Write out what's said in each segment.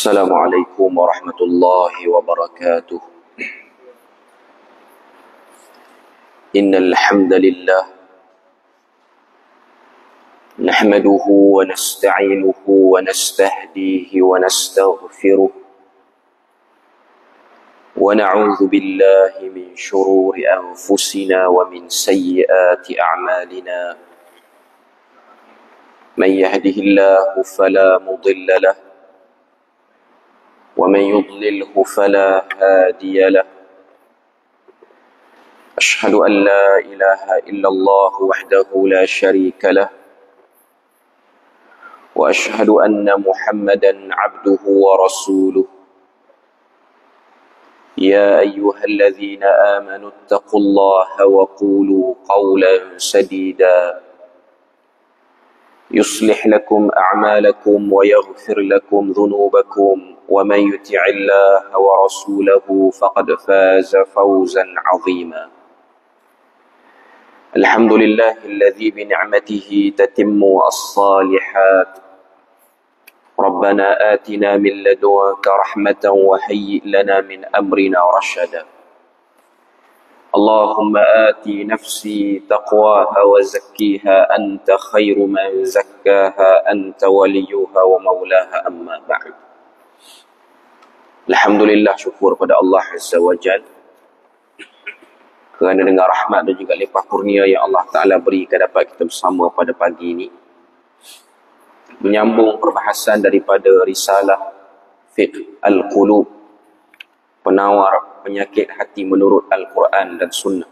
السلام عليكم ورحمة الله وبركاته. إن الحمد لله نحمده ونستعينه ونستهديه ونستغفره ونعوذ بالله من شرور أنفسنا ومن سيئات أعمالنا. من يهده الله فلا مضل له ومن يضلله فلا هادي له. أشهد أن لا إله إلا الله وحده لا شريك له وأشهد أن محمدا عبده ورسوله. يا أيها الذين آمنوا اتقوا الله وقولوا قولا سديدا يصلح لكم أعمالكم ويغفر لكم ذنوبكم ومن يطع الله ورسوله فقد فاز فوزا عظيما. الحمد لله الذي بنعمته تتم الصالحات. ربنا آتنا من لدنك رحمة وهيئ لنا من أمرنا رشدا. اللهم آت نفسي تقواها وزكيها أنت خير من زكاها أنت وليها ومولاها. أما بعد. Alhamdulillah, syukur pada Allah Azza wa Jal kerana dengan rahmat dan juga limpah kurnia yang Allah Ta'ala berikan dapat kita bersama pada pagi ini menyambung perbahasan daripada risalah Fiqh Al-Qulub, penawar penyakit hati menurut Al-Quran dan Sunnah.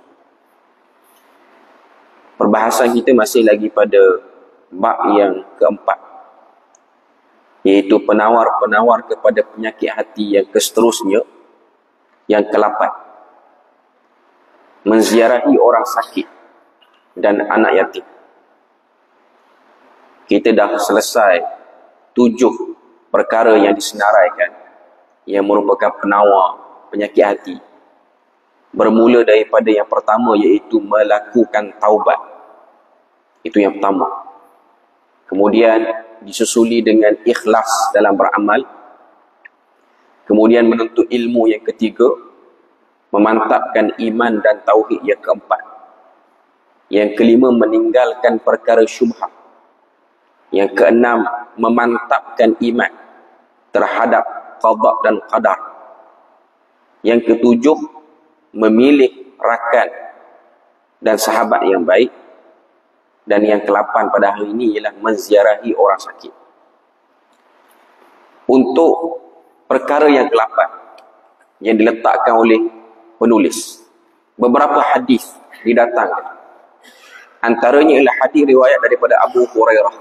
Perbahasan kita masih lagi pada bab yang keempat, iaitu penawar-penawar kepada penyakit hati yang seterusnya, yang ke-8, menziarahi orang sakit dan anak yatim. Kita dah selesai 7 perkara yang disenaraikan yang merupakan penawar penyakit hati. Bermula daripada yang pertama, iaitu melakukan taubat. Itu yang pertama. Kemudian disusuli dengan ikhlas dalam beramal. Kemudian menuntut ilmu yang ketiga, memantapkan iman dan tauhid yang keempat. Yang kelima, meninggalkan perkara syubhat. Yang keenam, memantapkan iman terhadap qada dan qadar. Yang ketujuh, memilih rakan dan sahabat yang baik. Dan yang ke-8 pada hari ini ialah menziarahi orang sakit. Untuk perkara yang ke-8 yang diletakkan oleh penulis, beberapa hadis didatangkan. Antaranya ialah hadis riwayat daripada Abu Hurairah,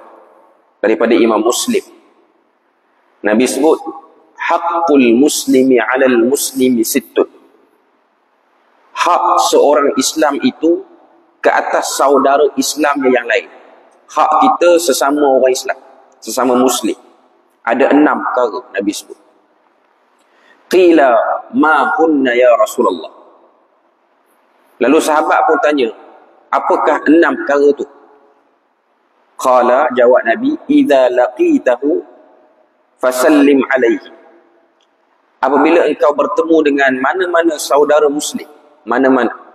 daripada Imam Muslim. Nabi sebut, haqqul muslimi 'alal muslimi sittun. Hak seorang Islam itu ke atas saudara Islam yang lain. Hak kita sesama orang Islam, sesama Muslim, ada 6 perkara Nabi sebut. Qila ma hunna ya Rasulullah. Lalu sahabat pun tanya, apakah 6 perkara tu? Qala, jawab Nabi, idza laqitahu fasallim alaihi. Apabila engkau bertemu dengan mana-mana saudara Muslim, mana-mana,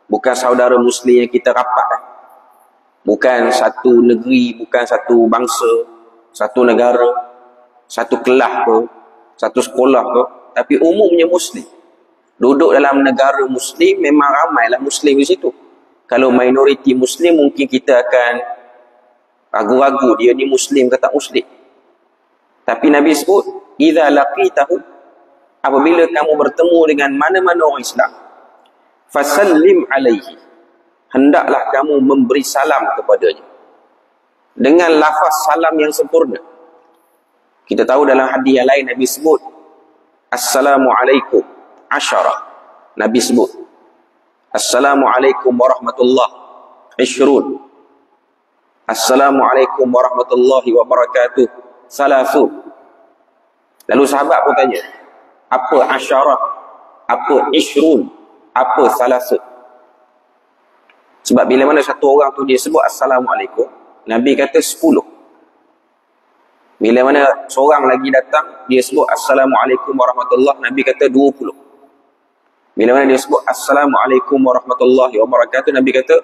bukan saudara Muslim yang kita rapat, bukan satu negeri, bukan satu bangsa, satu negara, satu kelas ke, satu sekolah ke, tapi umumnya Muslim. Duduk dalam negara Muslim, memang ramailah Muslim di situ. Kalau minoriti Muslim, mungkin kita akan ragu-ragu dia ni Muslim ke tak Muslim. Tapi Nabi sebut, idza laqitahu, apabila kamu bertemu dengan mana-mana orang Islam, fasallim alaihi, hendaklah kamu memberi salam kepadanya dengan lafaz salam yang sempurna. Kita tahu dalam hadis yang lain Nabi sebut assalamualaikum asyara. Nabi sebut assalamualaikum warahmatullahi ishrun, assalamualaikum warahmatullahi wabarakatuh salasun. Lalu sahabat pun tanya, apa asyara, apa ishrun, apa salasut? Sebab bila mana satu orang tu dia sebut assalamualaikum, Nabi kata 10. Bila mana seorang lagi datang, dia sebut Assalamualaikum warahmatullahi, Nabi kata 20. Bila mana dia sebut Assalamualaikum warahmatullahi wabarakatuh, Nabi kata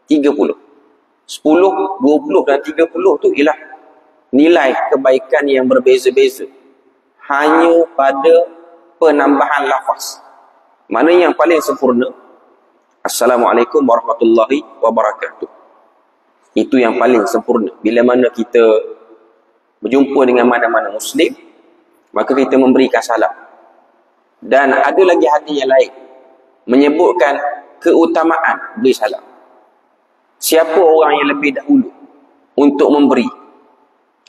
30. 10, 20 dan 30 tu ialah nilai kebaikan yang berbeza-beza. Hanya pada penambahan lafaz. Mana yang paling sempurna? Assalamualaikum warahmatullahi wabarakatuh. Itu yang paling sempurna. Bila mana kita berjumpa dengan mana-mana Muslim, maka kita memberikan salam. Dan ada lagi hadis yang lain menyebutkan keutamaan beri salam. Siapa orang yang lebih dahulu untuk memberi?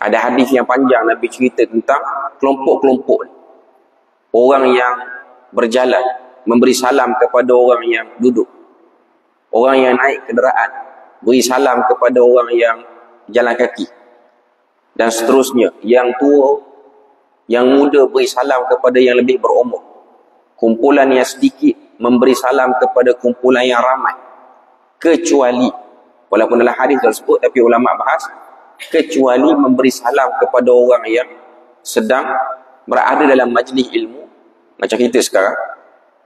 Ada hadis yang panjang Nabi cerita tentang kelompok-kelompok. Orang yang berjalan memberi salam kepada orang yang duduk. Orang yang naik kenderaan beri salam kepada orang yang jalan kaki. Dan seterusnya. Yang tua, yang muda beri salam kepada yang lebih berumur. Kumpulan yang sedikit memberi salam kepada kumpulan yang ramai. Kecuali, walaupun dalam hadis tersebut, tapi ulama bahas, kecuali memberi salam kepada orang yang sedang berada dalam majlis ilmu, macam kita sekarang.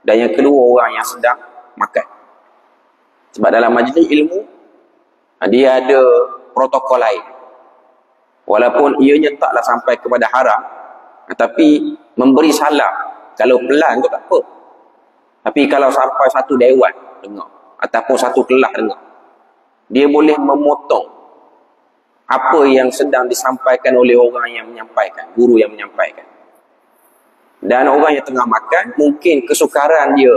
Dan yang kedua, orang yang sedang makan. Sebab dalam majlis ilmu, dia ada protokol lain. Walaupun ianya taklah sampai kepada haram, tapi memberi salam kalau pelan tu tak apa. Tapi kalau sampai satu dewan dengar, ataupun satu kelas dengar, dia boleh memotong apa yang sedang disampaikan oleh orang yang menyampaikan, guru yang menyampaikan. Dan orang yang tengah makan, mungkin kesukaran dia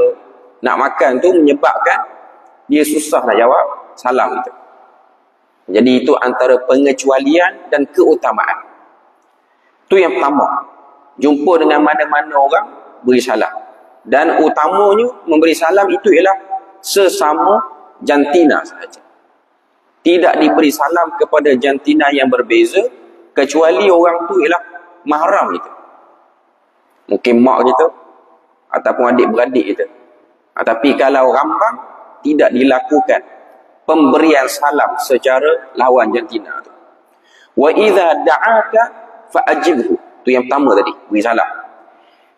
nak makan tu menyebabkan dia susah nak jawab salam itu. Jadi itu antara pengecualian dan keutamaan. Itu yang pertama. Jumpa dengan mana-mana orang, beri salam. Dan utamanya memberi salam itu ialah sesama jantina sahaja. Tidak diberi salam kepada jantina yang berbeza, kecuali orang tu ialah mahram kita. Mungkin mak kita ataupun adik-beradik kita. Tapi kalau rambang, tidak dilakukan pemberian salam secara lawan jantina tu. Wa idza da'aka fa'ajibhu. Itu yang pertama tadi, beri salam.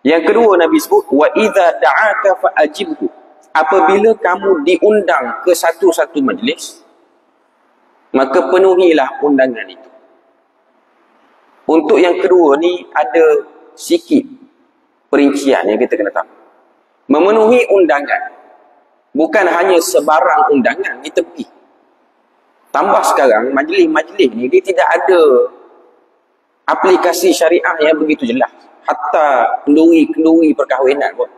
Yang kedua Nabi sebut, wa idza da'aka fa'ajibhu. Apabila kamu diundang ke satu-satu majlis, maka penuhilah undangan itu. Untuk yang kedua ni ada sikit perincian yang kita kena tahu. Memenuhi undangan bukan hanya sebarang undangan kita pergi. Tambah sekarang majlis-majlis ni dia tidak ada aplikasi syariah yang begitu jelas. Hatta kenduri-kenduri perkahwinan pun,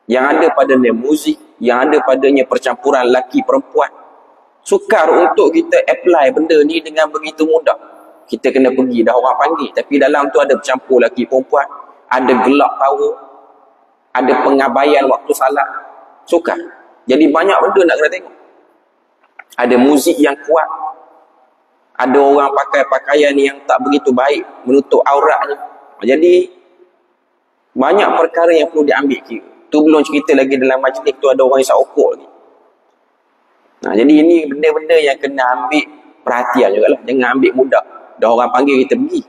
yang ada padanya muzik, yang ada padanya percampuran lelaki perempuan. Sukar untuk kita apply benda ni dengan begitu mudah. Kita kena pergi, dah orang panggil, tapi dalam tu ada bercampur lelaki perempuan, ada gelak tawa, ada pengabaian waktu salat. Sukar. Jadi banyak benda nak kena tengok. Ada muzik yang kuat, ada orang pakai pakaian yang tak begitu baik, menutup auratnya. Jadi banyak perkara yang perlu diambil kira. Tu belum cerita lagi dalam majlis tu ada orang isap okok lagi. Jadi ini benda-benda yang kena ambil perhatian jugalah. Jangan ambil mudah. Dah orang panggil kita pergi.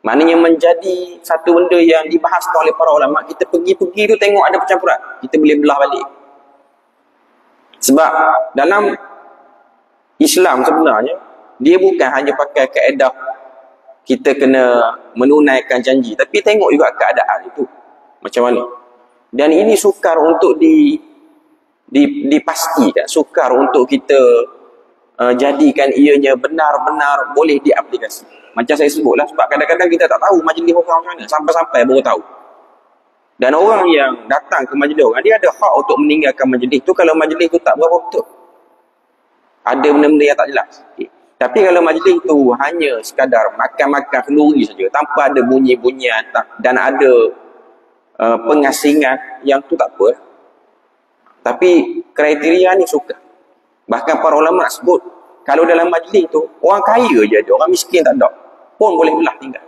Maknanya menjadi satu benda yang dibahas oleh para ulama. Kita pergi-pergi tu tengok ada percampuran, kita boleh belah balik. Sebab dalam Islam sebenarnya, dia bukan hanya pakai kaedah kita kena menunaikan janji, tapi tengok juga keadaan itu macam mana. Dan ini sukar untuk dipastikan, sukar untuk kita jadikan ianya benar-benar boleh diaplikasi. Macam saya sebutlah, sebab kadang-kadang kita tak tahu majlis orang macam mana, sampai-sampai baru tahu. Dan orang yang datang ke majlis orang, dia ada hak untuk meninggalkan majlis tu kalau majlis tu tak berapa betul. Ada benda-benda yang tak jelas. Tapi kalau majlis tu hanya sekadar makan-makan kenduri saja, tanpa ada bunyi-bunyian dan ada pengasingan, yang tu tak apa. Tapi kriteria ni suka. Bahkan para ulama sebut, kalau dalam majlis tu orang kaya je ada, orang miskin tak ada, pun boleh belah tinggal.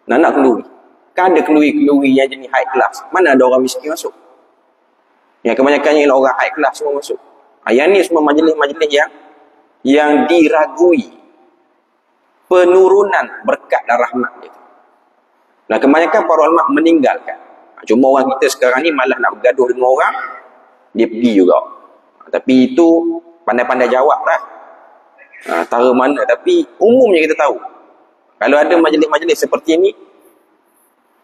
Nak kenduri. Kan ada kenduri-kenduri yang jenis high class. Mana ada orang miskin masuk? Yang kebanyakannya ialah orang high class semua masuk. Yang ni semua majlis-majlis yang diragui penurunan berkat dan rahmat dia. Nah, kebanyakan para ulama meninggalkan. Cuma orang kita sekarang ni malah nak bergaduh dengan orang, dia pergi juga. Tapi itu pandai-pandai jawab lah. Tara mana. Tapi umumnya kita tahu, kalau ada majlis-majlis seperti ini,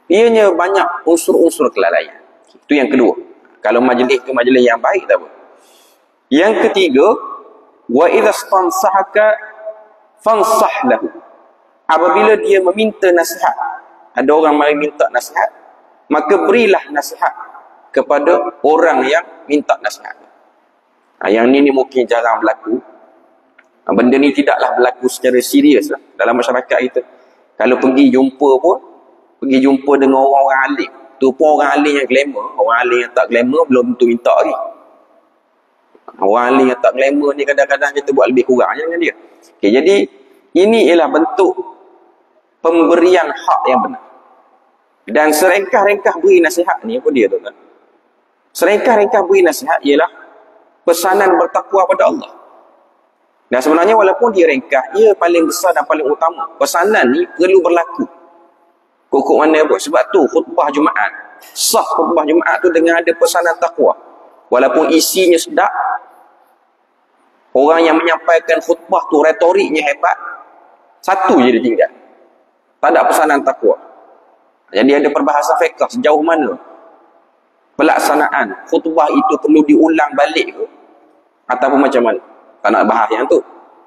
ianya banyak unsur-unsur kelalaian. Itu yang kedua. Kalau majlis itu majlis yang baik, tak apa. Yang ketiga, wa idza stansahaka fansah lahu. Apabila dia meminta nasihat, ada orang mari minta nasihat, maka berilah nasihat kepada orang yang minta nasihat. Yang ni mungkin jarang berlaku. Benda ni tidaklah berlaku secara serius lah dalam masyarakat kita. Kalau pergi jumpa pun, pergi jumpa dengan orang-orang alim. Tu pun orang alim yang glamour. Orang alim yang tak glamour belum tentu minta lagi. Orang alim yang tak glamour ni kadang-kadang kita buat lebih kurang dengan dia. Okay, jadi ini ialah bentuk pemberian hak yang benar. Dan serengkah-rengkah beri nasihat ni, apa dia tu kan? Serengkah-rengkah beri nasihat ialah pesanan bertakwa pada Allah. Dan sebenarnya walaupun dia rengkah, ia paling besar dan paling utama. Pesanan ni perlu berlaku. Kok mana pun. Sebab tu khutbah Jumaat, sah khutbah Jumaat tu dengan ada pesanan takwa. Walaupun isinya sedap, orang yang menyampaikan khutbah tu retoriknya hebat, satu je dia tinggal. Tak ada pesanan takwa. Jadi ada perbahasan fiqh sejauh mana pelaksanaan khutbah itu perlu diulang balik ke ataupun macam mana. Tak nak bahas yang tu.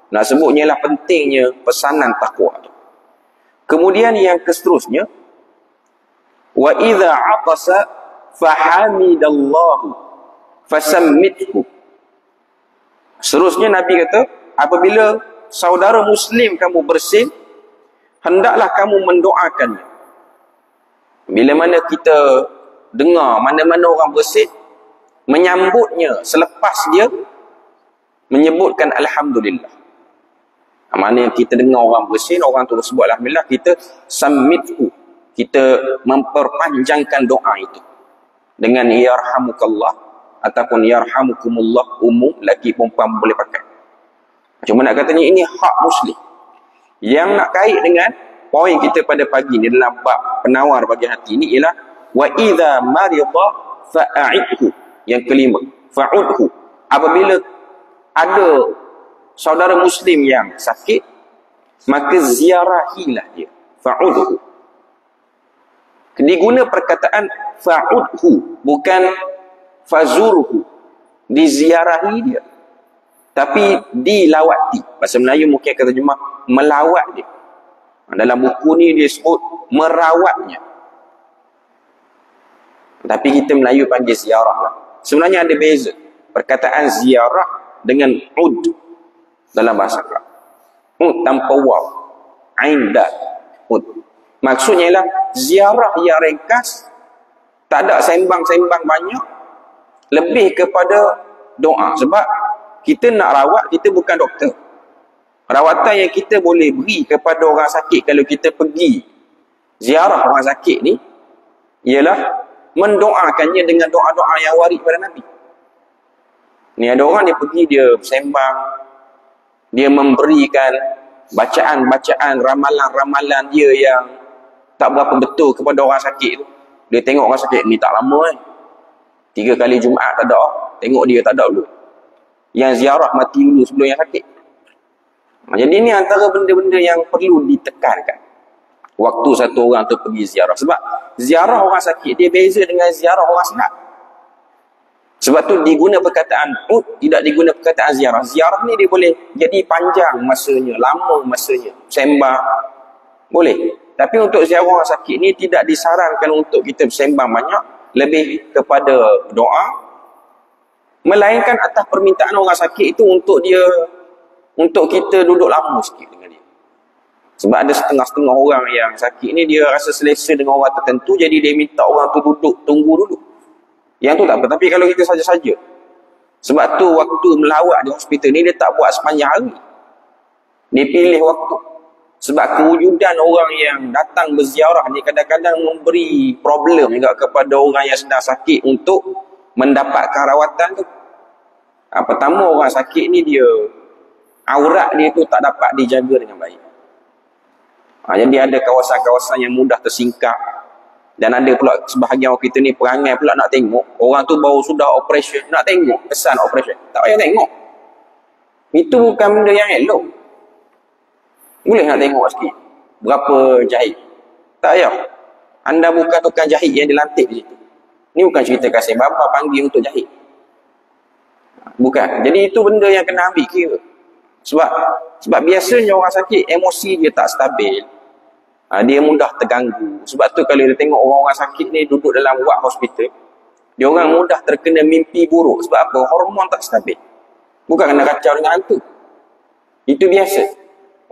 Nak sebutnya lah pentingnya pesanan takwa tu. Kemudian yang seterusnya, wa idza atasa fahamidallahu fasammithu. Seterusnya Nabi kata, apabila saudara muslim kamu bersin, hendaklah kamu mendoakannya. Bila mana kita dengar mana-mana orang bersin, menyambutnya selepas dia menyebutkan alhamdulillah. Mana yang kita dengar orang bersin, orang tu sebut alhamdulillah, kita sammithu, kita memperpanjangkan doa itu dengan yarhamukallah ataupun yarhamukumullah, umum, laki perempuan boleh pakai. Cuma nak katanya ini hak muslim. Yang nak kait dengan poin kita pada pagi ni dalam bab penawar bagi hati ni ialah wa idza marida fa'idhu. Yang kelima, fa'udhu. Apabila ada saudara muslim yang sakit, maka ziarahilah dia. Fa'udhu. Diguna perkataan fa'udhu, bukan fazurhu. Diziarahi dia, tapi dilawati. Bahasa Melayu mungkin kata terjemah melawat dia. Dalam buku ni dia sebut merawatnya, tapi kita Melayu panggil ziarah lah. Sebenarnya ada beza perkataan ziarah dengan ud dalam bahasa Arab. Ud tanpa waw, ain dal, ud. Maksudnya ialah ziarah yang ringkas, tak ada sembang-sembang banyak, lebih kepada doa. Sebab kita nak rawat, kita bukan doktor. Rawatan yang kita boleh beri kepada orang sakit kalau kita pergi ziarah orang sakit ni ialah mendoakannya dengan doa-doa yang waris pada Nabi. Ni ada orang dia pergi, dia sembang, dia memberikan bacaan-bacaan, ramalan-ramalan dia yang tak berapa betul kepada orang sakit tu. Dia tengok orang sakit ni tak lama 3 kali Jumaat tak ada, tengok dia tak ada dulu. Yang ziarah mati dulu sebelum yang sakit. Jadi ini antara benda-benda yang perlu ditekankan waktu satu orang tu pergi ziarah. Sebab ziarah orang sakit dia beza dengan ziarah orang sihat. Sebab tu diguna perkataan tidak diguna perkataan ziarah. Ziarah ni dia boleh jadi panjang masanya, lama masanya, sembang boleh. Tapi untuk ziarah orang sakit ni tidak disarankan untuk kita sembang banyak, lebih kepada doa, melainkan atas permintaan orang sakit itu untuk kita duduk lama sikit dengan dia. Sebab ada setengah-setengah orang yang sakit ni dia rasa selesa dengan orang tertentu, jadi dia minta orang tu duduk, tunggu dulu. Yang tu tak apa. Tapi kalau kita saja-saja, sebab tu waktu melawat di hospital ni dia tak buat sepanjang hari, dia pilih waktu. Sebab kewujudan orang yang datang berziarah ni kadang-kadang memberi problem juga kepada orang yang sedang sakit untuk mendapatkan rawatan tu. Pertama, orang sakit ni dia aurat dia tu tak dapat dijaga dengan baik. Jadi ada kawasan-kawasan yang mudah tersingkap. Dan ada pula sebahagian orang kita ni perangai pula nak tengok. Orang tu baru sudah operation, nak tengok kesan operation. Tak payah tengok. Itu bukan benda yang elok. Boleh nak tengok sikit berapa jahit. Tak payah. Anda bukan tukang jahit yang dilantik di situ. Ni bukan cerita kasih bapa panggil untuk jahit. Bukan. Jadi itu benda yang kena ambil kira. Sebab biasanya orang sakit emosi dia tak stabil. Dia mudah terganggu. Sebab tu kalau dia tengok orang-orang sakit ni duduk dalam ward hospital, dia orang mudah terkena mimpi buruk. Sebab apa? Hormon tak stabil. Bukan kena kacau dengan hantu. Itu biasa.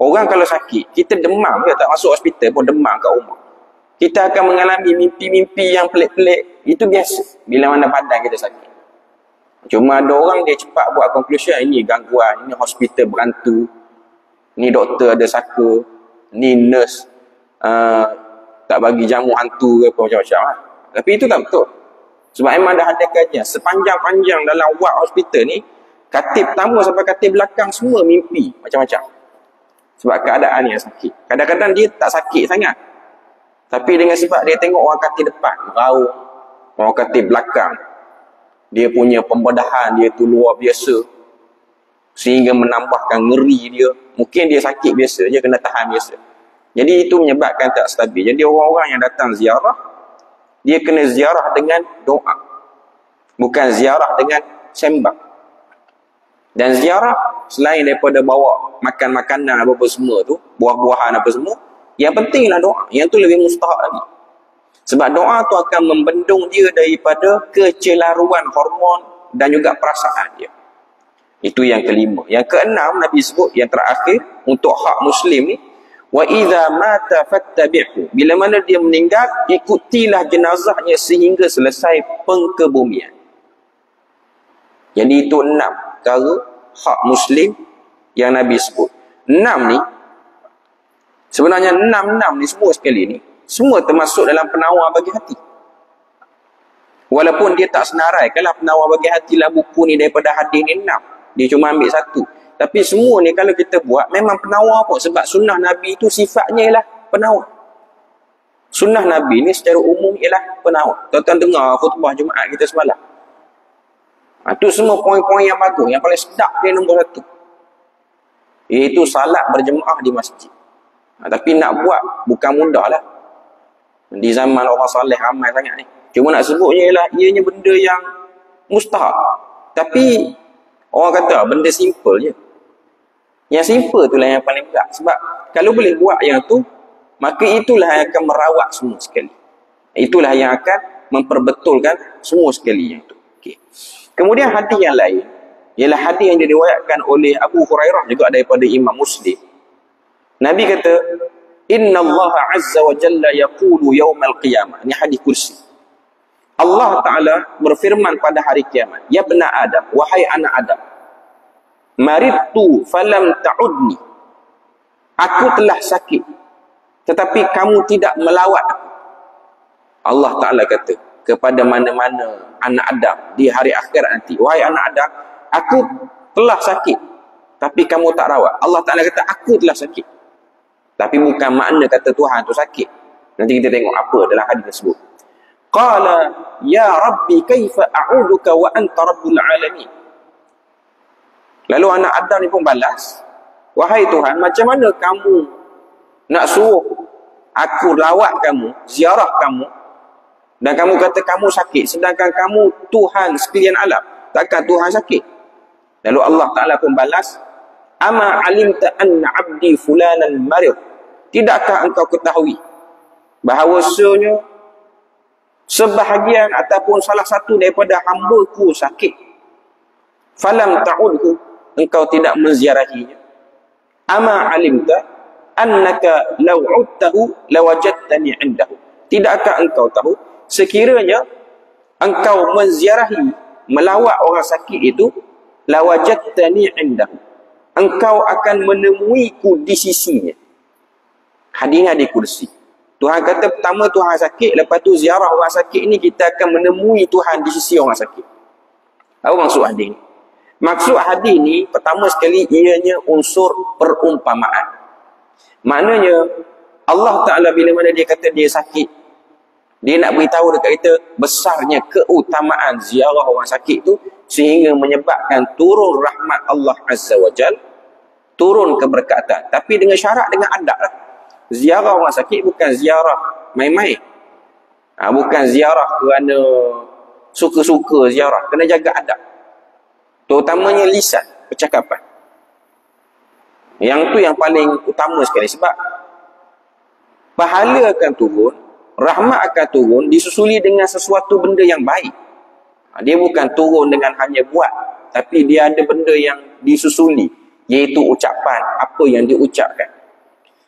Orang kalau sakit, kita demam ke tak masuk hospital pun demam kat rumah. Kita akan mengalami mimpi-mimpi yang pelik-pelik. Itu biasa bila mana badan kita sakit. Cuma ada orang dia cepat buat conclusion, ini gangguan, ini hospital berantu, ni doktor ada saka, ni nurse tak bagi jamu hantu ke apa macam-macam lah. Tapi itu tak betul. Sebab memang dah ada kajian sepanjang-panjang dalam ward hospital ni, katil pertama sampai katil belakang semua mimpi macam-macam. Sebab keadaan yang sakit. Kadang-kadang dia tak sakit sangat, tapi dengan sebab dia tengok orang katil depan meraung, orang katil belakang dia punya pembedahan dia tu luar biasa sehingga menambahkan ngeri dia. Mungkin dia sakit biasa je, kena tahan biasa. Jadi itu menyebabkan tak stabil. Jadi orang-orang yang datang ziarah, dia kena ziarah dengan doa, bukan ziarah dengan sembang. Dan ziarah selain daripada bawa makan-makanan apa-apa semua tu, buah-buahan apa semua, yang pentinglah doa. Yang tu lebih mustahak lagi. Sebab doa tu akan membendung dia daripada kecelaruan hormon dan juga perasaan dia. Itu yang kelima. Yang keenam Nabi sebut, yang terakhir untuk hak Muslim ni, wa idza mata fattabi'hu. Bila mana dia meninggal, ikutilah jenazahnya sehingga selesai pengkebumian. Jadi itu 6 perkara hak Muslim yang Nabi sebut. 6 ni sebenarnya 6 ni semua sekali ni semua termasuk dalam penawar bagi hati. Walaupun dia tak senarai, kalau penawar bagi hati lah buku ni daripada hadis ni 6, dia cuma ambil 1. Tapi semua ni kalau kita buat memang penawar pun. Sebab sunnah Nabi itu sifatnya ialah penawar. Sunnah Nabi ni secara umum ialah penawar. Tuan-tuan dengar khutbah Jumaat kita semalam. Itu semua poin-poin yang bagus. Yang paling sedap dia nombor 1, iaitu salat berjemaah di masjid. Tapi nak buat bukan mudah lah. Di zaman orang saleh ramai sangat ni. Cuma nak sebutnya ialah ianya benda yang mustahak. Tapi orang kata benda simple je. Yang simple itulah yang paling berat. Sebab kalau boleh buat yang tu, maka itulah yang akan merawat semua sekali. Itulah yang akan memperbetulkan semua sekali yang itu. Okay. Kemudian hadis yang lain ialah hadis yang diriwayatkan oleh Abu Hurairah juga daripada Imam Muslim. Nabi kata, Inna Allah Azza wa Jalla yaqulu yawmal qiyamah. Ini hadis kursi. Allah Ta'ala berfirman pada hari kiamat, Ya bena Adam, wahai anak Adam, maridtu falam ta'udni. Aku telah sakit, tetapi kamu tidak melawat aku. Allah Ta'ala kata kepada mana-mana anak Adam di hari akhirat nanti, wahai anak Adam, aku telah sakit, tapi kamu tak rawat. Allah Ta'ala kata, aku telah sakit. Tapi bukan makna kata Tuhan tu sakit. Nanti kita tengok apa dalam hadis tersebut. Qala ya Rabbi kaifa a'uduka wa anta rabbul alamin. Lalu anak Adam ni pun balas, wahai Tuhan, macam mana kamu nak suruh aku lawat kamu, ziarah kamu, dan kamu kata kamu sakit, sedangkan kamu Tuhan sekalian alam. Takkan Tuhan sakit? Lalu Allah Ta'ala pun balas, ama alimta anna abdi fulanan marid. Tidakkah engkau ketahui bahawasanya sebahagian ataupun salah satu daripada hamba-Ku sakit? Falam ta'udhu, engkau tidak menziarahinya. Ama alimta annaka law 'udtahu lawajadtani 'indahu. Tidakkah engkau tahu sekiranya engkau menziarahi, melawat orang sakit itu, lawajadtani 'indahu, engkau akan menemuiku di sisinya. Hadis ni hadis kursi. Tuhan kata pertama Tuhan sakit, lepas tu ziarah orang sakit ni kita akan menemui Tuhan di sisi orang sakit. Apa maksud hadis ni? Maksud hadis ni pertama sekali ianya unsur perumpamaan. Maknanya Allah Ta'ala bila mana dia kata dia sakit, dia nak beritahu dekat kita besarnya keutamaan ziarah orang sakit tu, sehingga menyebabkan turun rahmat Allah Azza wa Jal, turun keberkatan. Tapi dengan syarat, dengan adab lah. Ziarah orang sakit bukan ziarah main-main. Bukan ziarah kerana suka-suka ziarah. Kena jaga adab. Terutamanya lisan, percakapan. Yang tu yang paling utama sekali. Sebab pahala akan turun, rahmat akan turun, disusuli dengan sesuatu benda yang baik. Dia bukan turun dengan hanya buat, tapi dia ada benda yang disusuli, iaitu ucapan, apa yang diucapkan.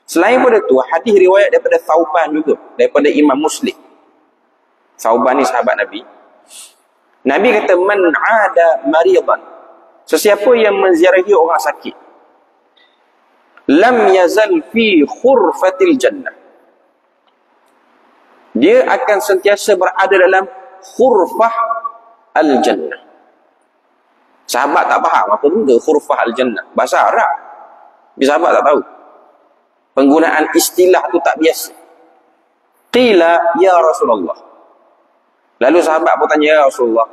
Selain pada tu, hadis riwayat daripada Thauban juga, daripada Imam Muslim. Thauban ni sahabat Nabi. Nabi kata, man ada maridan, sesiapa yang menziarahi orang sakit, lam yazal fi khurfatil jannah, dia akan sentiasa berada dalam khurfah al-jannah. Sahabat tak faham apa benda khurfah al-jannah, bahasa Arab. Tapi sahabat tak tahu. Penggunaan istilah tu tak biasa. Qila ya Rasulullah. Lalu sahabat pun tanya, ya Rasulullah,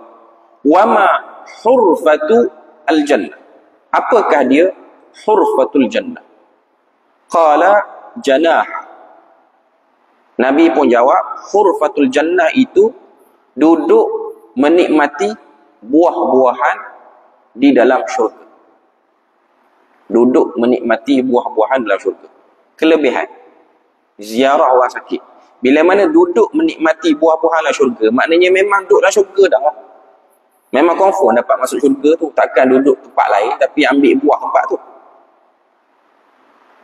wama hurfatu al-jannah, apakah dia hurfatul jannah? Qala janah. Nabi pun jawab, hurfatul jannah itu duduk menikmati buah-buahan di dalam syurga. Duduk menikmati buah-buahan dalam syurga. Kelebihan ziarah orang sakit, bila mana duduk menikmati buah-buahan dalam syurga, maknanya memang duduk dalam syurga dah. Memang confirm dapat masuk syurga tu. Takkan duduk tempat lain tapi ambil buah tempat tu.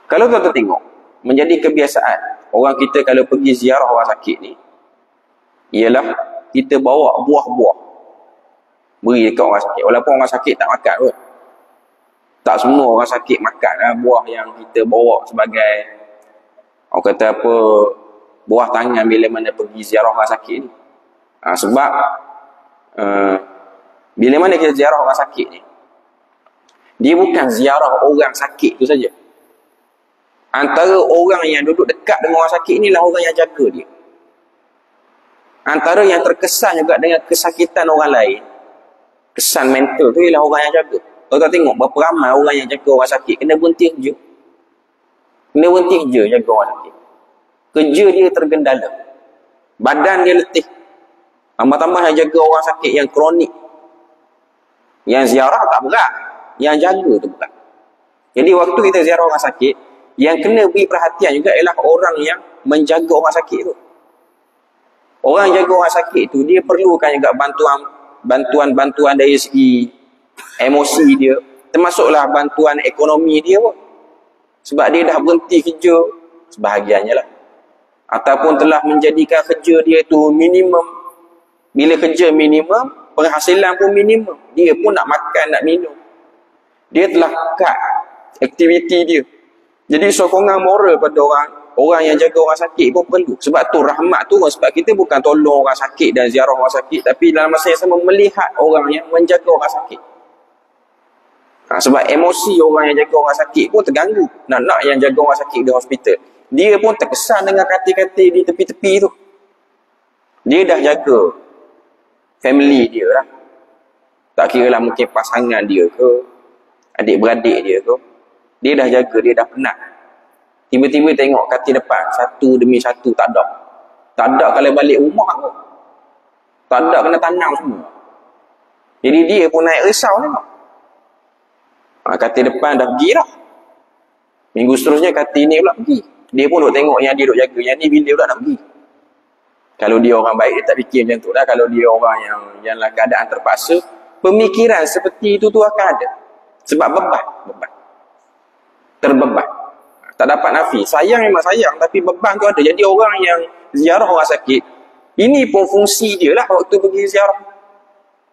Kalau tuan-tuan tengok, menjadi kebiasaan orang kita kalau pergi ziarah orang sakit ni, ialah kita bawa buah-buah beri dekat orang sakit. Walaupun orang sakit tak makan pun. Tak semua orang sakit makan buah yang kita bawa sebagai, orang kata apa, buah tangan bila mana pergi ziarah orang sakit ni. Sebab bila mana kita ziarah orang sakit ni, dia bukan ziarah orang sakit tu saja. Antara orang yang duduk dekat dengan orang sakit ni lah orang yang jaga dia. Antara yang terkesan juga dengan kesakitan orang lain, kesan mental tu ialah orang yang jaga. Tuan-tuan tengok berapa ramai orang yang jaga orang sakit kena berhenti kerja. Kena berhenti kerja jaga orang sakit. Kerja dia tergendala, badan dia letih. Tambah-tambah yang jaga orang sakit yang kronik. Yang ziarah tak berat, yang jaga tu berat. Jadi waktu kita ziarah orang sakit, yang kena beri perhatian juga ialah orang yang menjaga orang sakit tu. Orang yang jaga orang sakit tu, dia perlukan juga bantuan dari segi emosi dia, termasuklah bantuan ekonomi dia pun. Sebab dia dah berhenti kerja sebahagiannya lah, ataupun telah menjadikan kerja dia tu minimum. Bila kerja minimum, penghasilan pun minimum, dia pun nak makan, nak minum, dia telah cut aktiviti dia. Jadi sokongan moral pada orang yang jaga orang sakit pun perlu. Sebab tu rahmat turun. Sebab kita bukan tolong orang sakit dan ziarah orang sakit, tapi dalam masa yang sama melihat orang yang menjaga orang sakit. Sebab emosi orang yang jaga orang sakit pun terganggu. Nak yang jaga orang sakit di hospital, dia pun terkesan dengan katil-katil di tepi-tepi tu. Dia dah jaga family dia lah. Tak kira lah mungkin pasangan dia ke, adik-beradik dia ke, dia dah jaga, dia dah penat. Tiba-tiba tengok katil depan, satu demi satu tak ada. Tak ada kalau balik rumah pun. Tak ada, kena tanam semua. Jadi dia pun naik risau tengok. Katil depan dah pergi dah. Minggu seterusnya katil ni pula pergi. Dia pun duk tengok yang dia duk jaga, yang ni bila pula nak pergi. Kalau dia orang baik, dia tak fikir macam tu dah. Kalau dia orang yang dalam keadaan terpaksa, pemikiran seperti itu tu akan ada. Sebab beban. Terbeban. Tak dapat nafi. Sayang memang sayang, tapi beban tu ada. Jadi orang yang ziarah orang sakit, ini pun fungsi dia lah waktu pergi ziarah,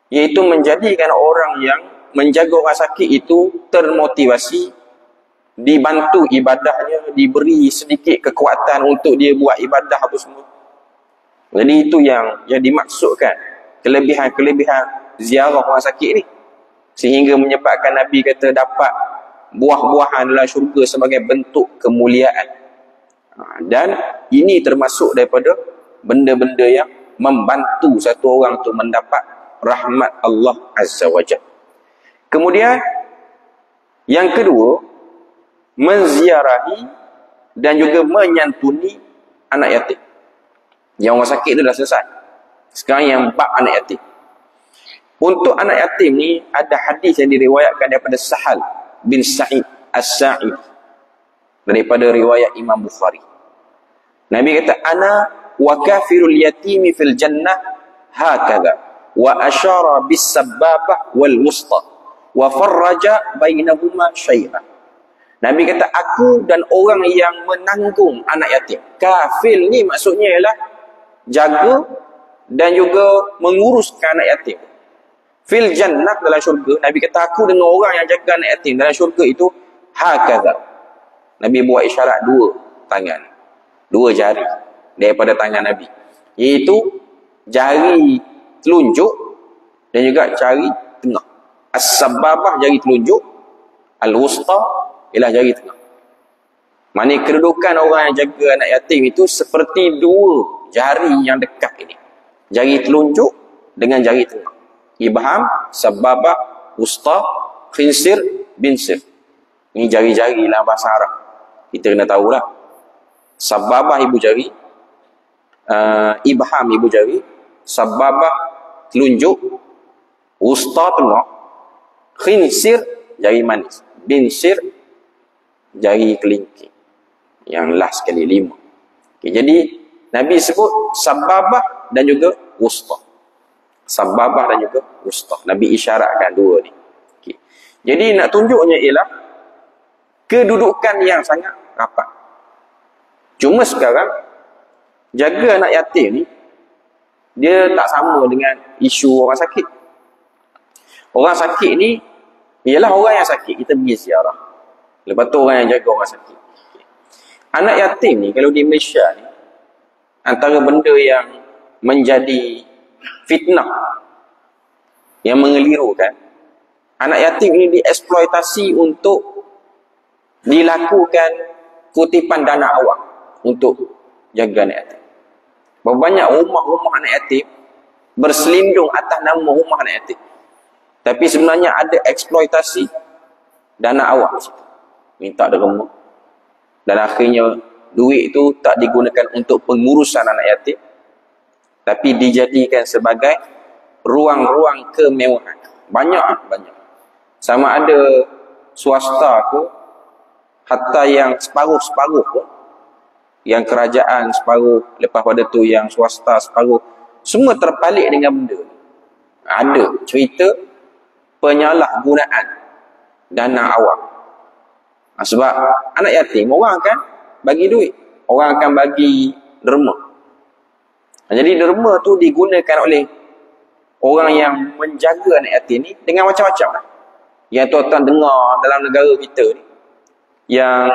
iaitu menjadikan orang yang menjaga orang sakit itu termotivasi, dibantu ibadahnya, diberi sedikit kekuatan untuk dia buat ibadah apa semua. Jadi itu yang dimaksudkan, kelebihan-kelebihan ziarah orang sakit ni, sehingga menyebabkan Nabi kata dapat buah-buahan dalam syurga sebagai bentuk kemuliaan. Dan ini termasuk daripada benda-benda yang membantu satu orang untuk mendapat rahmat Allah Azza wa Jalla. Kemudian yang kedua, menziarahi dan juga menyantuni anak yatim. Yang orang sakit itu dah selesai. Sekarang yang bab anak yatim. Untuk anak yatim ni ada hadis yang diriwayatkan daripada Sahal bin Sa'id As-Sa'id, daripada riwayat Imam Bukhari. Nabi kata, ana wa kafirul yatimi fil jannah hakadha, wa asyara bis sababah wal wusta wa farraja bainahuma syai'an. Nabi kata, aku dan orang yang menanggung anak yatim. Kafil ni maksudnya ialah jaga dan juga menguruskan anak yatim. Fil jannah, dalam syurga. Nabi kata, aku dengan orang yang jaga anak yatim dalam syurga itu hakadha. Nabi buat isyarat dua tangan, dua jari daripada tangan Nabi, iaitu jari telunjuk dan juga jari tengah. As-sababah jari telunjuk, al-wusta ialah jari tengah. Maksudnya kedudukan orang yang jaga anak yatim itu seperti dua jari yang dekat ini, jari telunjuk dengan jari tengah. Ibham, sababah, wusta, khinsir, binsir. Ini jari-jari dalam bahasa Arab. Kita kena tahulah. Sababah ibu jari, ibham ibu jari, sababah telunjuk, wusta tengah, khinsir jari manis, binsir jari kelingking. Yang last sekali 5. Okay, jadi Nabi sebut sababah dan juga wusta. Sababah dan juga wusta. Nabi isyaratkan dua ni. Okay. Jadi nak tunjuknya ialah kedudukan yang sangat rapat. Cuma sekarang jaga anak yatim ni dia tak sama dengan isu orang sakit. Orang sakit ni ialah orang yang sakit kita pergi ziarah. Lepas tu orang yang jaga orang sakit. Anak yatim ni kalau di Malaysia ni antara benda yang menjadi fitnah yang mengelirukan, anak yatim ini dieksploitasi untuk dilakukan kutipan dana awam untuk jaga anak yatim. Berapa banyak rumah-rumah anak yatim berselindung atas nama rumah anak yatim, tapi sebenarnya ada eksploitasi dana awam, minta derma, dan akhirnya duit itu tak digunakan untuk pengurusan anak yatim, tapi dijadikan sebagai ruang-ruang kemewahan. Banyak. Sama ada swasta ke, hatta yang separuh-separuh pun, yang kerajaan separuh, lepas pada tu yang swasta separuh, semua terpalit dengan benda. Ada cerita penyalahgunaan dana awam. Sebab anak yatim, orang akan bagi duit, orang akan bagi derma. Jadi derma tu digunakan oleh orang yang menjaga anak yatim ni dengan macam-macam lah. Yang tuan-tuan dengar dalam negara kita ni, yang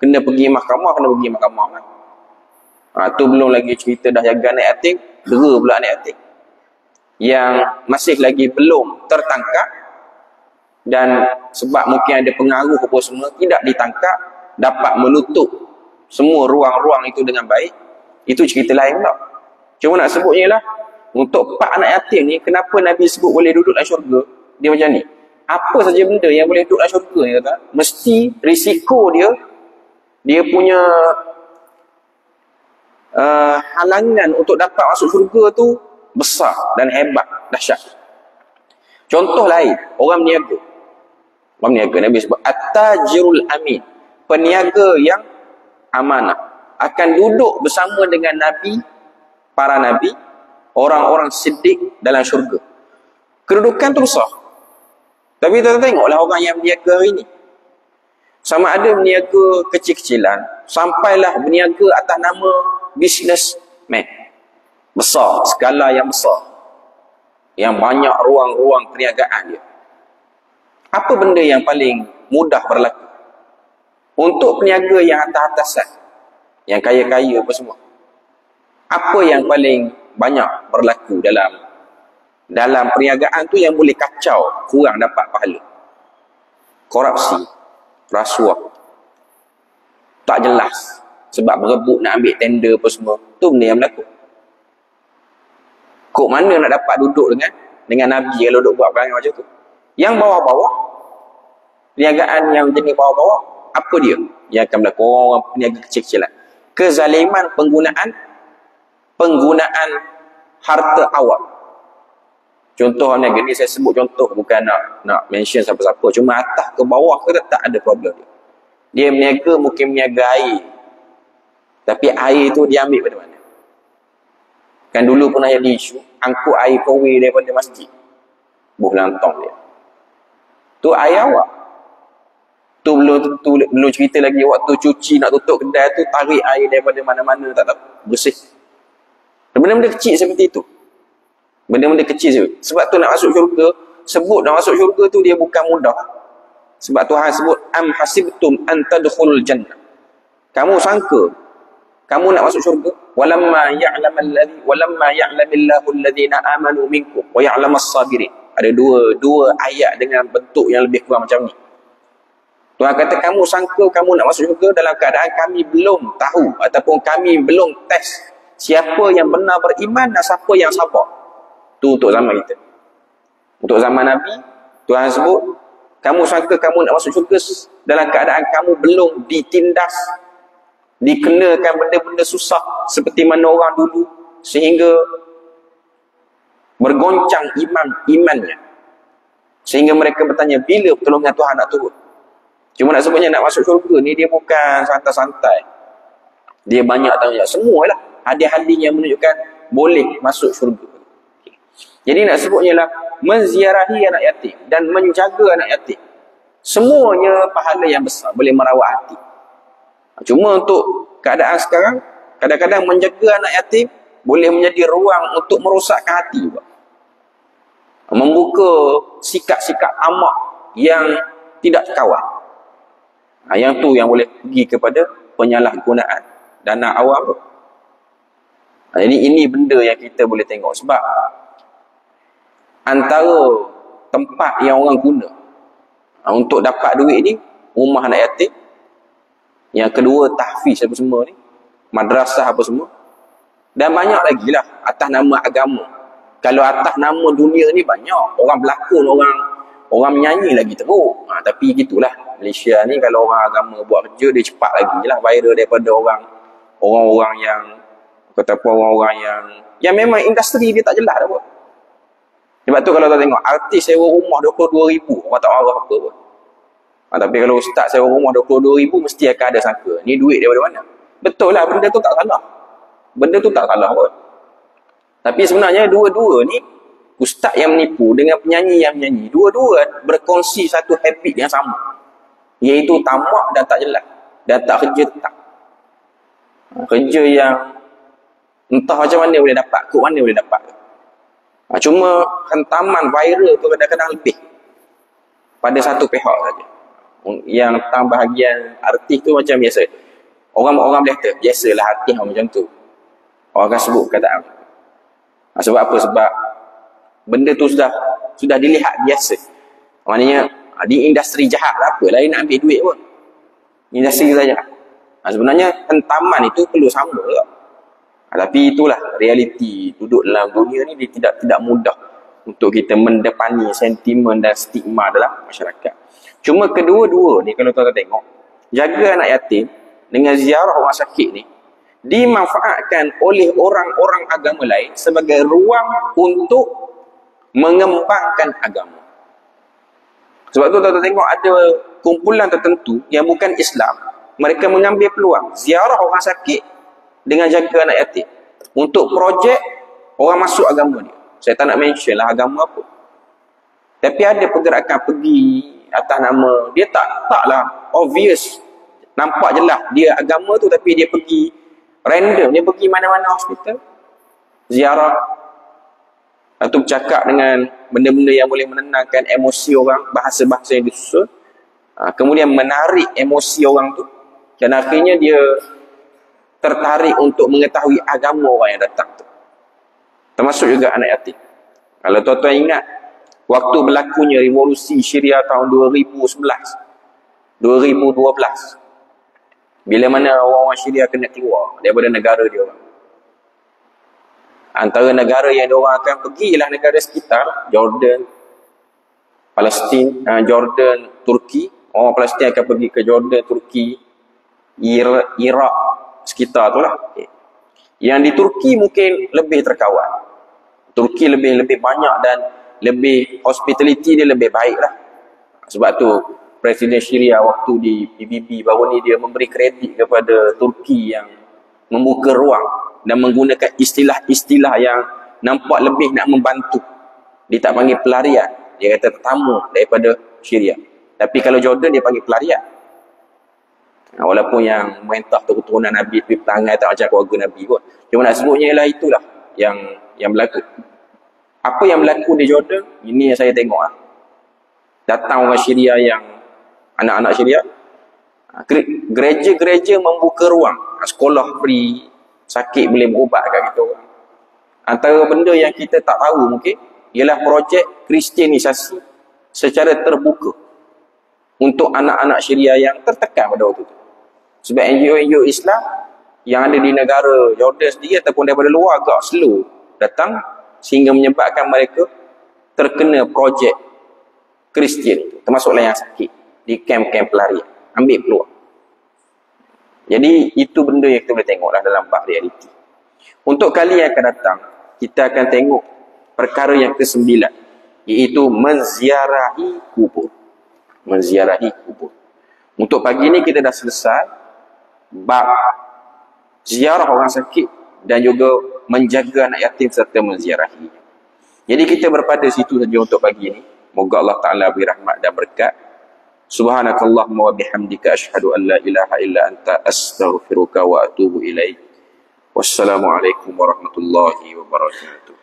kena pergi mahkamah, kan. Tu belum lagi cerita dah jaga anak yatim, dera pula anak yatim. Yang masih lagi belum tertangkap, dan sebab mungkin ada pengaruh apa semua, tidak ditangkap, dapat menutup semua ruang-ruang itu dengan baik. Itu cerita lain pula. Cuma nak sebutnya lah, untuk 4 anak yatim ni, kenapa Nabi sebut boleh duduk dalam syurga? Dia macam ni. Apa saja benda yang boleh duduk dalam syurga ni, kata, mesti risiko dia punya halangan untuk dapat masuk syurga tu besar dan hebat, dahsyat. Contoh lain, orang berniaga. Nabi sebut at-tajirul amin, peniaga yang amanah, akan duduk bersama dengan Nabi, para Nabi, orang-orang siddiq dalam syurga. Kedudukan tu besar. Tapi kita tengoklah orang yang berniaga hari ni. Sama ada berniaga kecil-kecilan, sampailah berniaga atas nama businessman. Besar, skala yang besar. Yang banyak ruang-ruang perniagaan dia. Apa benda yang paling mudah berlaku? Untuk peniaga yang atas-atasan, yang kaya-kaya apa semua, apa yang paling banyak berlaku dalam perniagaan tu yang boleh kacau, kurang dapat pahala? Korupsi, rasuah, tak jelas, sebab berebut nak ambil tender apa semua. Tu benda yang berlaku. Kok mana nak dapat duduk dengan Nabi kalau duduk buat perangai macam tu? Yang bawah-bawah, perniagaan yang jenis bawah-bawah, apa dia yang akan berlaku? Orang peniaga kecil-kecilan. Kezaliman penggunaan harta awam. Contoh ni gini, saya sebut contoh, bukan nak mention siapa-siapa, cuma atas ke bawah ke tak ada problem dia. Dia meniaga, mungkin meniaga air, tapi air tu dia ambil pada mana? Kan dulu pernah jadi isu angkut air kowe daripada masjid, buh lantong dia tu air awak tu belum cerita lagi waktu cuci nak tutup kedai tu tarik air daripada mana-mana tak tahu bersih. Benda-benda kecil seperti itu, benda-benda kecil sebab tu nak masuk syurga, sebut nak masuk syurga tu dia bukan mudah. Sebab Tuhan sebut am hasibtum an tadkhulul jannah, kamu sangka kamu nak masuk syurga, walamma ya'lamillahu alladhina amanu minkum wa ya'lamas sabirin. Ada dua ayat dengan bentuk yang lebih kurang macam ni. Tuhan kata kamu sangka kamu nak masuk syurga dalam keadaan kami belum tahu ataupun kami belum test siapa yang benar beriman dan siapa yang sabar. Tu untuk zaman kita. Untuk zaman Nabi, Tuhan sebut kamu sangka kamu nak masuk syurga dalam keadaan kamu belum ditindas, dikenakan benda-benda susah seperti mana orang dulu, sehingga bergoncang imannya, sehingga mereka bertanya bila pertolongan Tuhan nak turun. Cuma nak sebutnya nak masuk syurga ni dia bukan santai-santai, dia banyak tanya semualah hadis-hadis yang menunjukkan boleh masuk syurga. Jadi nak sebutnya lah menziarahi anak yatim dan menjaga anak yatim, semuanya pahala yang besar, boleh merawat hati. Cuma untuk keadaan sekarang, kadang-kadang menjaga anak yatim boleh menjadi ruang untuk merosakkan hati juga. Membuka sikap-sikap amak yang tidak kawal. Yang tu yang boleh pergi kepada penyalahgunaan dana awam. Jadi ini benda yang kita boleh tengok. Sebab antara tempat yang orang guna untuk dapat duit ni, rumah anak yatim, yang kedua tahfiz apa semua ni, madrasah apa semua, dan banyak lagi lah atas nama agama. Kalau atas nama dunia ni banyak orang berlakon, orang menyanyi lagi teruk. Tapi gitulah Malaysia ni, kalau orang agama buat kerja dia cepat lagi lah viral daripada orang-orang yang kata apa, orang-orang yang memang industri dia tak jelas dah pun. Sebab tu kalau tak tengok artis sewa rumah 22,000 orang tak marah apa pun. Tapi kalau ustaz sewa rumah 22,000 mesti akan ada sangka ni duit daripada mana. Betul lah, benda tu tak salah, benda tu tak salah pun. Tapi sebenarnya dua-dua ni, ustaz yang menipu dengan penyanyi yang menyanyi, dua-dua berkongsi satu habit yang sama, iaitu tamak dan tak jelas, dan tak kerja tetap. Kerja yang entah macam mana boleh dapat, kok mana boleh dapat. Cuma hantaman viral tu kadang-kadang lebih pada satu pihak saja. Yang tentang bahagian artis tu macam biasa, orang boleh kata biasalah artis macam tu, orang akan sebut kataan. Sebab apa? Sebab benda tu sudah dilihat biasa. Maknanya di industri jahat lah, apa lain nak ambil duit pun, industri saja. Sebenarnya hentaman itu perlu sama lah. Tapi itulah realiti duduk dalam dunia ni, dia tidak mudah untuk kita mendepani sentimen dan stigma dalam masyarakat. Cuma kedua-dua ni kalau tuan-tuan tengok, jaga anak yatim dengan ziarah orang sakit ni dimanfaatkan oleh orang-orang agama lain sebagai ruang untuk mengembangkan agama. Sebab tu tuan-tuan tengok ada kumpulan tertentu yang bukan Islam, mereka mengambil peluang ziarah orang sakit dengan jaga anak yatim untuk projek orang masuk agama dia. Saya tak nak mention lah agama apa, tapi ada pergerakan pergi atas nama dia, taklah obvious, nampak jelas dia agama tu, tapi dia pergi random, dia pergi mana-mana hospital ziarah, atau bercakap dengan benda-benda yang boleh menenangkan emosi orang, bahasa-bahasa yang disusun, kemudian menarik emosi orang tu, dan akhirnya dia tertarik untuk mengetahui agama orang yang datang tu, termasuk juga anak yatim. Kalau tuan-tuan ingat waktu berlakunya revolusi Syria tahun 2011, 2012, Bila mana orang-orang Syria kena keluar daripada negara dia orang. Antara negara yang dia orang akan pergi ialah negara sekitar, Jordan, Palestin, Jordan, Turki. Orang Palestin akan pergi ke Jordan, Turki, Iraq, sekitar tu lah. Yang di Turki mungkin lebih terkawal. Turki lebih banyak dan lebih hospitality dia lebih baik lah. Sebab tu Presiden Syria waktu di PBB baru ni dia memberi kredit kepada Turki yang membuka ruang dan menggunakan istilah-istilah yang nampak lebih nak membantu. Dia tak panggil pelarian, dia kata tetamu daripada Syria. Tapi kalau Jordan dia panggil pelarian. Walaupun yang mentah keturunan Nabi tapi perangai tak macam keluarga Nabi kot. Cuma nak sebutnya ialah itulah yang berlaku. Apa yang berlaku di Jordan, ini yang saya tengok lah. Datang orang Syria yang anak-anak Syria, gereja-gereja membuka ruang, sekolah free, sakit boleh berubat kat kita orang. Antara benda yang kita tak tahu mungkin ialah projek kristianisasi secara terbuka untuk anak-anak Syria yang tertekan pada waktu itu. Sebab NGO-NGO Islam yang ada di negara Jordan sendiri ataupun daripada luar agak slow datang sehingga menyebabkan mereka terkena projek Kristian, termasuklah yang sakit di kamp-kamp pelarian, ambil peluang. Jadi itu benda yang kita boleh tengoklah dalam bab realiti. Untuk kali yang akan datang, kita akan tengok perkara yang ke-9, iaitu menziarahi kubur. Menziarahi kubur. Untuk pagi ni kita dah selesai bab ziarah orang sakit dan juga menjaga anak yatim serta menziarahi. Jadi kita berpada situ saja untuk pagi ni. Moga Allah Ta'ala beri rahmat dan berkat. Subhanakallahumma wa bihamdika asyhadu an la ilaha illa anta astaghfiruka wa atubu ilaik. Wassalamualaikum warahmatullahi wabarakatuh.